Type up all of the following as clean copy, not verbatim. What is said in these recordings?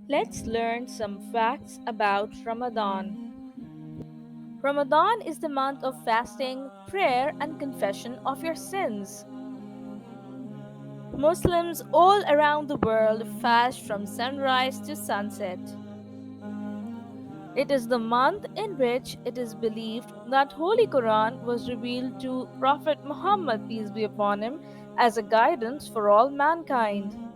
Let's learn some facts about Ramadan. Ramadan is the month of fasting, prayer, and confession of your sins. Muslims all around the world fast from sunrise to sunset. It is the month in which it is believed that Holy Quran was revealed to Prophet Muhammad peace be upon him as a guidance for all mankind.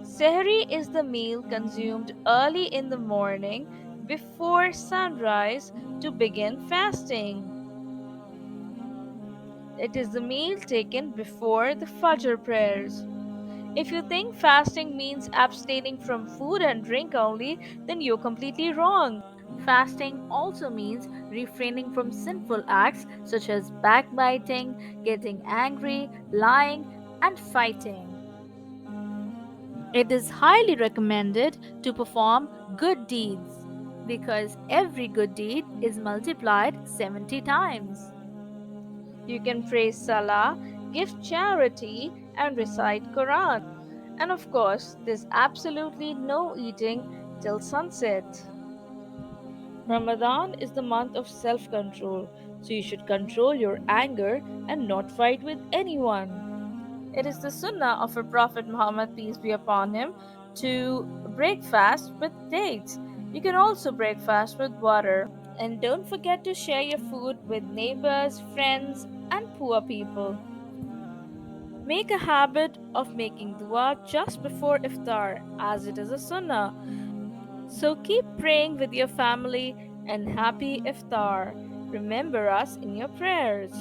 Sehri is the meal consumed early in the morning before sunrise to begin fasting. It is the meal taken before the Fajr prayers. If you think fasting means abstaining from food and drink only, then you're completely wrong. Fasting also means refraining from sinful acts such as backbiting, getting angry, lying, and fighting. It is highly recommended to perform good deeds because every good deed is multiplied 70 times. You can pray Salah, give charity, and recite Quran. And of course, there's absolutely no eating till sunset. Ramadan is the month of self control, so you should control your anger and not fight with anyone. It is the sunnah of our Prophet Muhammad, peace be upon him, to break fast with dates. You can also break fast with water. And don't forget to share your food with neighbors, friends, and poor people. Make a habit of making dua just before iftar, as it is a sunnah. So keep praying with your family and happy iftar. Remember us in your prayers.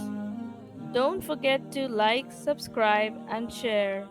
Don't forget to like, subscribe, and share.